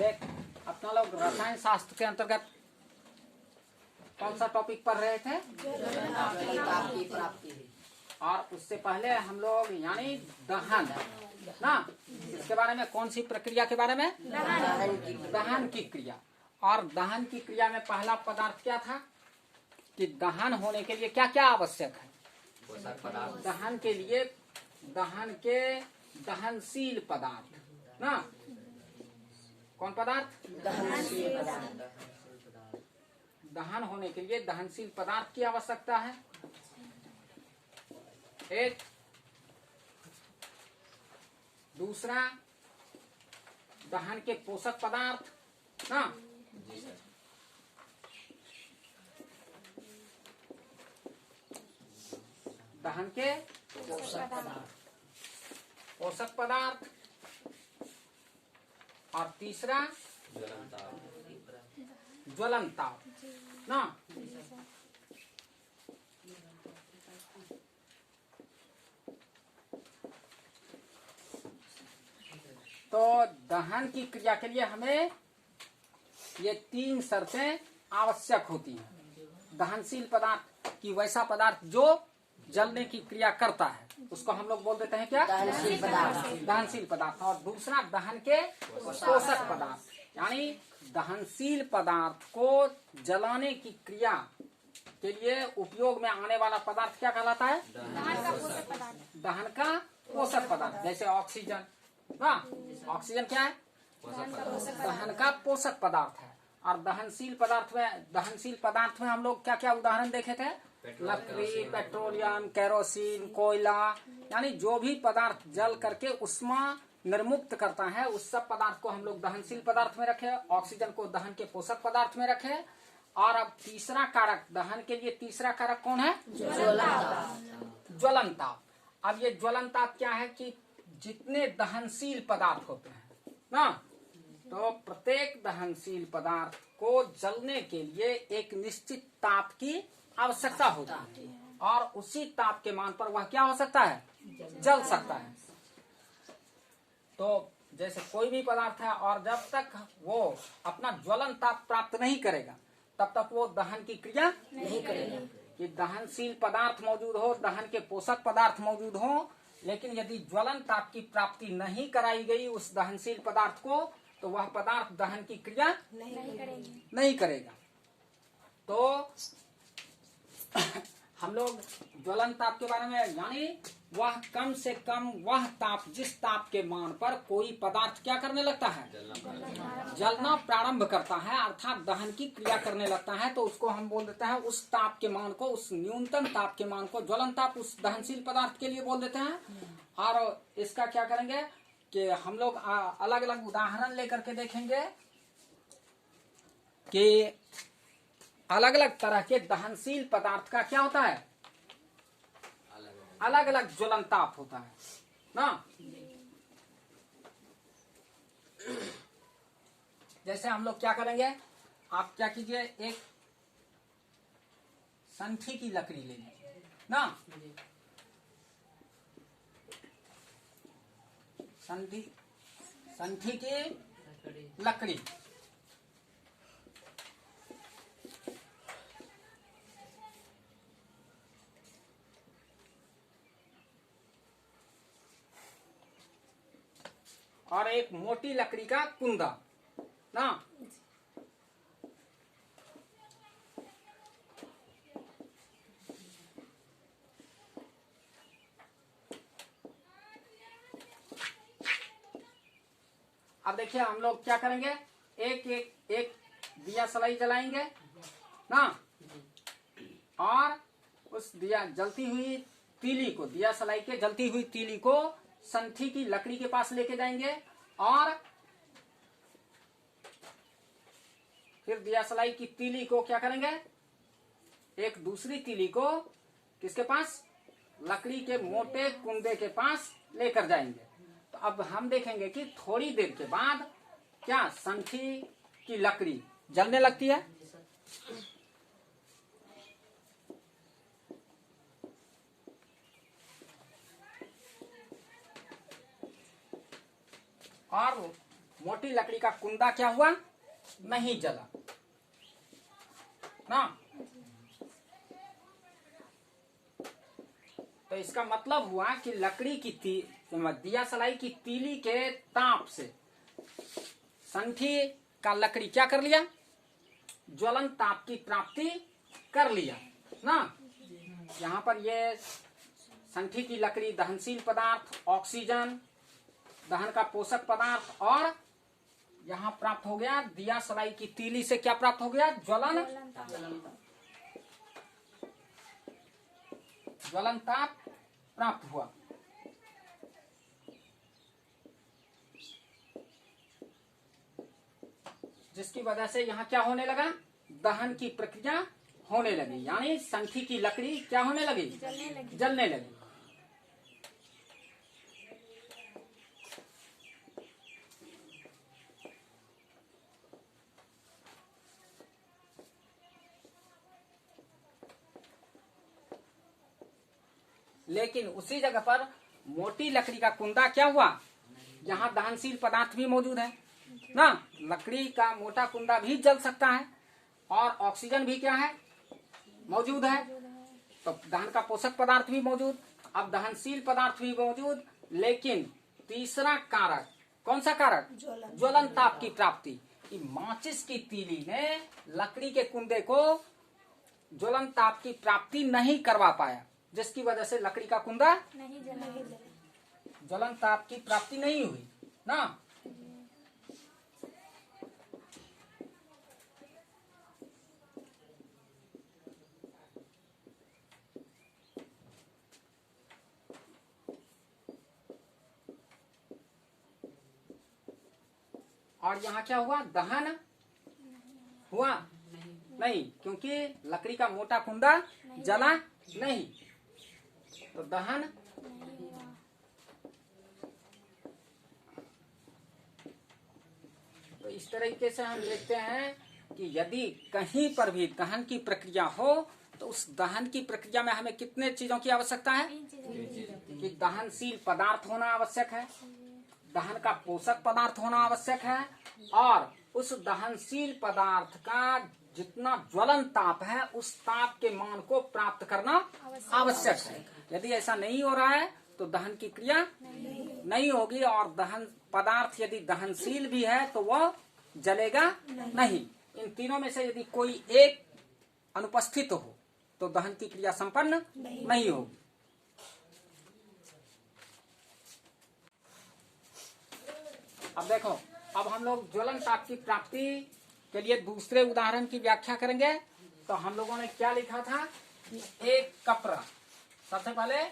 देख, अपना लोग रसायन शास्त्र के अंतर्गत कौन सा टॉपिक पढ़ रहे थे? और उससे पहले हम लोग यानी दहन ना, इसके बारे में, कौन सी प्रक्रिया के बारे में? दहन की क्रिया। और दहन की क्रिया में पहला पदार्थ क्या था कि दहन होने के लिए क्या क्या आवश्यक है? दहन के लिए दहन के दहनशील पदार्थ ना, कौन पदार्थ? दहनशील पदार्थ। दहन होने के लिए दहनशील पदार्थ की आवश्यकता है। एक दूसरा दहन के पोषक पदार्थ ना, दहन के पोषक पदार्थ, और तीसरा ज्वलनता ना। तो दहन की क्रिया के लिए हमें ये 3 शर्तें आवश्यक होती हैं। दहनशील पदार्थ की वैसा पदार्थ जो जलने की क्रिया करता है, उसको हम लोग बोल देते हैं क्या? दहनशील पदार्थ। दहनशील पदार्थ। और दूसरा दहन के पोषक पदार्थ, यानी दहनशील पदार्थ को जलाने की क्रिया के लिए उपयोग में आने वाला पदार्थ क्या कहलाता है? दहन का पोषक पदार्थ। जैसे ऑक्सीजन ना, ऑक्सीजन क्या है? दहन का पोषक पदार्थ है। और दहनशील पदार्थ में हम लोग क्या क्या उदाहरण देखे थे? लकड़ी, पेट्रोलियम, केरोसिन, कोयला, यानी जो भी पदार्थ जल करके उष्मा निर्मुक्त करता है, उस सब पदार्थ को हम लोग दहनशील पदार्थ में रखे। ऑक्सीजन को दहन के पोषक पदार्थ में रखे। और अब तीसरा कारक, दहन के लिए तीसरा कारक कौन है? ज्वलनताप। अब ये ज्वलनताप क्या है कि जितने दहनशील पदार्थ होते हैं ना, तो प्रत्येक दहनशील पदार्थ को जलने के लिए एक निश्चित ताप की आवश्यकता होती है, और उसी ताप के मान पर वह क्या हो सकता है? जल सकता है। तो जैसे कोई भी पदार्थ है, और जब तक वो अपना ज्वलन ताप प्राप्त नहीं करेगा तब तक वो दहन की क्रिया नहीं करेगा। कि दहनशील पदार्थ मौजूद हो, दहन के पोषक पदार्थ मौजूद हो, लेकिन यदि ज्वलन ताप की प्राप्ति नहीं कराई गई उस दहनशील पदार्थ को, तो वह पदार्थ दहन की क्रिया नहीं करेगा। तो हम लोग ज्वलन ताप के बारे में, यानी वह कम से कम वह ताप, जिस ताप के मान पर कोई पदार्थ क्या करने लगता है? जलना प्रारंभ करता है, अर्थात दहन की क्रिया करने लगता है, तो उसको हम बोल देते हैं, उस ताप के मान को, उस न्यूनतम ताप के मान को ज्वलन ताप उस दहनशील पदार्थ के लिए बोल देते हैं। और इसका क्या करेंगे कि हम लोग अलग अलग उदाहरण लेकर के देखेंगे कि अलग अलग तरह के दहनशील पदार्थ का क्या होता है? अलग अलग ज्वलन ताप होता है ना। जैसे हम लोग क्या करेंगे, आप क्या कीजिए, एक संठी की लकड़ी ले लीजिए ना, संठी की लकड़ी। और एक मोटी लकड़ी का कुंदा ना। अब देखिए हम लोग क्या करेंगे, एक दिया सलाई जलाएंगे ना, और उस दिया जलती हुई तीली को, दिया सलाई के जलती हुई तीली को संठी की लकड़ी के पास लेके जाएंगे, और फिर दिया सलाई की तीली को क्या करेंगे, एक दूसरी तीली को किसके पास? लकड़ी के मोटे कुंदे के पास लेकर जाएंगे। तो अब हम देखेंगे कि थोड़ी देर के बाद क्या संठी की लकड़ी जलने लगती है। और मोटी लकड़ी का कुंदा क्या हुआ, नहीं जला ना। तो इसका मतलब हुआ कि लकड़ी की दिया सलाई की तीली के ताप से संठी का लकड़ी क्या कर लिया, ज्वलन ताप की प्राप्ति कर लिया ना। यहाँ पर ये संठी की लकड़ी दहनशील पदार्थ, ऑक्सीजन, दहन का पोषक पदार्थ, और यहाँ प्राप्त हो गया दिया सलाई की तीली से क्या प्राप्त हो गया, ज्वलन ताप प्राप्त हुआ। जिसकी वजह से यहाँ क्या होने लगा, दहन की प्रक्रिया होने लगी, यानी संठी की लकड़ी क्या होने लगी, जलने लगी। लेकिन उसी जगह पर मोटी लकड़ी का कुंदा क्या हुआ, यहाँ दहनशील पदार्थ भी मौजूद है ना। लकड़ी का मोटा कुंदा भी जल सकता है और ऑक्सीजन भी क्या है, मौजूद है। तो दहन का पोषक पदार्थ भी मौजूद, अब दहनशील पदार्थ भी मौजूद, लेकिन तीसरा कारक कौन सा कारक, ज्वलन ताप की प्राप्ति। माचिस की तीली ने लकड़ी के कुंदे को ज्वलन ताप की प्राप्ति नहीं करवा पाया, जिसकी वजह से लकड़ी का कुंदा ज्वलन ताप की प्राप्ति नहीं हुई ना। और यहाँ क्या हुआ, दहन हुआ नहीं, क्योंकि लकड़ी का मोटा कुंदा जला नहीं, तो दहन तो इस तरीके से हम देखते हैं कि यदि कहीं पर भी दहन की प्रक्रिया हो तो उस दहन की प्रक्रिया में हमें कितने चीजों की आवश्यकता है, कि दहनशील पदार्थ होना आवश्यक है, दहन का पोषक पदार्थ होना आवश्यक है, और उस दहनशील पदार्थ का जितना ज्वलन ताप है उस ताप के मान को प्राप्त करना आवश्यक है। यदि ऐसा नहीं हो रहा है तो दहन की क्रिया नहीं होगी, और दहन पदार्थ यदि दहनशील भी है तो वह जलेगा नहीं। इन तीनों में से यदि कोई एक अनुपस्थित हो तो दहन की क्रिया संपन्न नहीं होगी। अब देखो, अब हम लोग ज्वलन ताप की प्राप्ति के लिए दूसरे उदाहरण की व्याख्या करेंगे। तो हम लोगों ने क्या लिखा था कि एक कपड़ा, सबसे पहले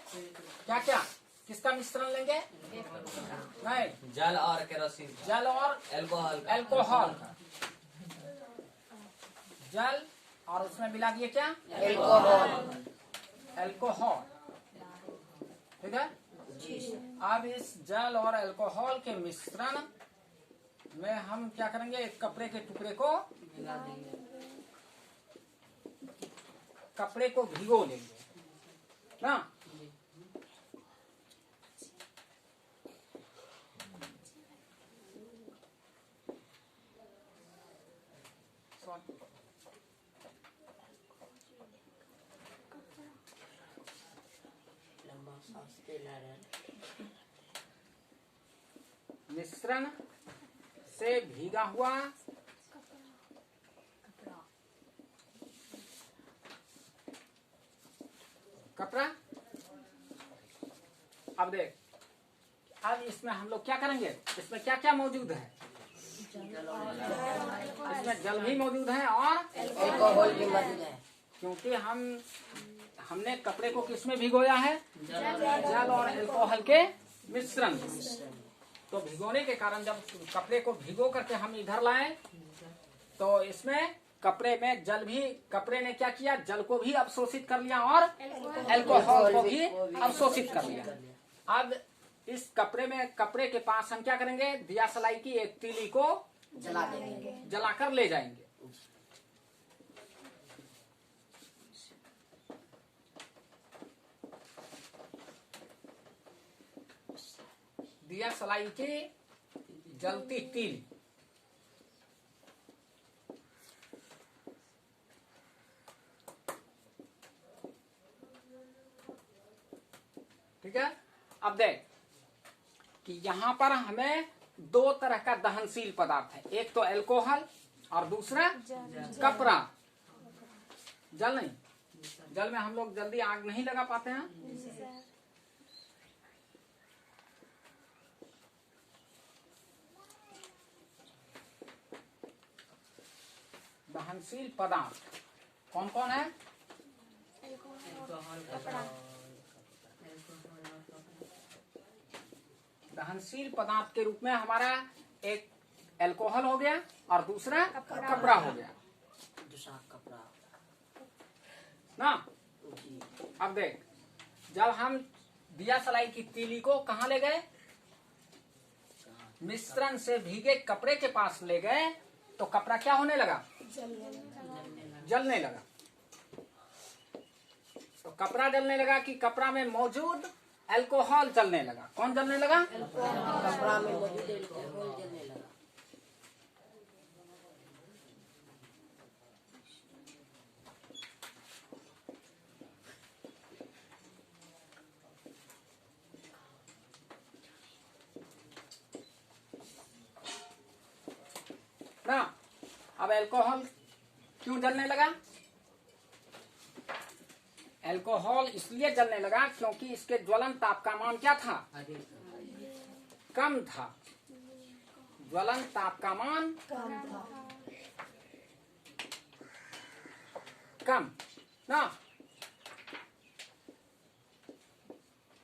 क्या क्या किसका मिश्रण लेंगे, नहीं, जल और केरोसिन, जल और एल्कोहल का, जल और उसमें मिला दिए क्या, एल्कोहल, ठीक है। अब इस जल और एल्कोहल के मिश्रण में हम क्या करेंगे, एक कपड़े के टुकड़े को भिगो लेंगे ना। मिश्रण से भीगा हुआ कपड़ा। अब देख, अब इसमें हम लोग क्या करेंगे, इसमें क्या क्या मौजूद है, इसमें जल भी मौजूद है और एल्कोहल भी मौजूद है, क्योंकि हमने कपड़े को किसमें भिगोया है, जल और एल्कोहल के मिश्रण। तो भिगोने के कारण जब कपड़े को भिगो करके हम इधर लाए तो इसमें कपड़े में जल भी, कपड़े ने क्या किया, जल को भी अवशोषित कर लिया और एल्कोहल को भी अवशोषित कर लिया। अब इस कपड़े के पास हम क्या करेंगे, दिया सलाई की एक तीली को जला देंगे, जलाकर ले जाएंगे। दिया सलाई की जलती तीली। ठीक है। अब देख कि यहां पर हमें दो तरह का दहनशील पदार्थ है, एक तो अल्कोहल और दूसरा कपड़ा। जल नहीं, जल में हम लोग जल्दी आग नहीं लगा पाते हैं। दहनशील पदार्थ कौन कौन है? दहनशील पदार्थ के रूप में हमारा एक अल्कोहल हो गया और दूसरा कपड़ा हो गया दूसरा कपड़ा ना। अब देख, जब हम दिया सलाई की तीली को कहाँ ले गए? मिश्रण से भीगे कपड़े के पास ले गए तो कपड़ा क्या होने लगा? जलने लगा। तो कपड़ा जलने लगा कि कपड़ा में मौजूद अल्कोहल जलने लगा? कौन जलने लगा? कपड़ा में मौजूद अल्कोहल जलने लगा। ना। अब अल्कोहल क्यों जलने लगा? अल्कोहल इसलिए जलने लगा क्योंकि इसके ज्वलन ताप का मान क्या था? कम था। ज्वलन ताप का मान कम ना।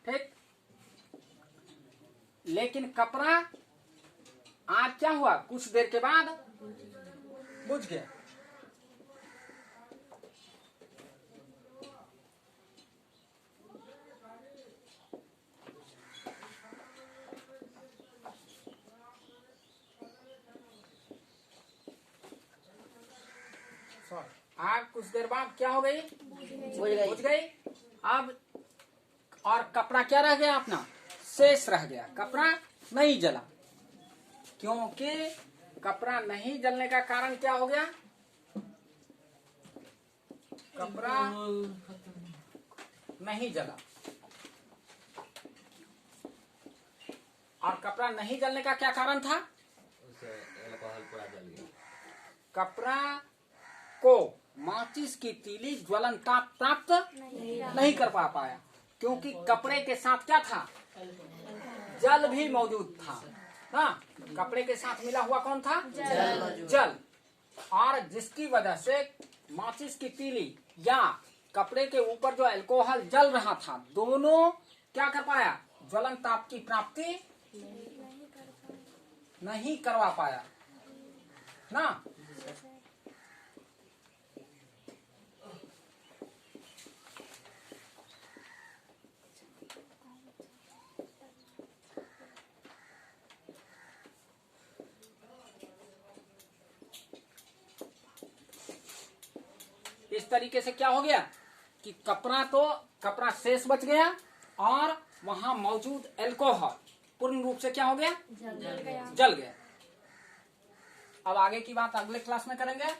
ठीक। लेकिन कपड़ा आज क्या हुआ? कुछ देर के बाद बुझ गया। आग कुछ देर बाद क्या हो गई? बुझ गई। अब और कपड़ा क्या रह गया? अपना शेष रह गया। कपड़ा नहीं जला क्योंकि कपड़ा नहीं जलने का कारण क्या हो गया? कपड़ा नहीं जला। और कपड़ा नहीं जलने का क्या कारण था? अल्कोहल पूरा जल गया। कपड़ा को माचिस की तीली ज्वलन ताप प्राप्त नहीं कर पाया क्योंकि कपड़े के साथ क्या था? जल भी मौजूद था ना। कपड़े के साथ मिला हुआ कौन था? जल। और जिसकी वजह से माचिस की तीली या कपड़े के ऊपर जो अल्कोहल जल रहा था, दोनों क्या कर पाया? ज्वलन ताप की प्राप्ति नहीं करवा पाया ना। इस तरीके से क्या हो गया कि कपड़ा शेष बच गया और वहां मौजूद अल्कोहल पूर्ण रूप से क्या हो गया? जल गया। अब आगे की बात अगले क्लास में करेंगे।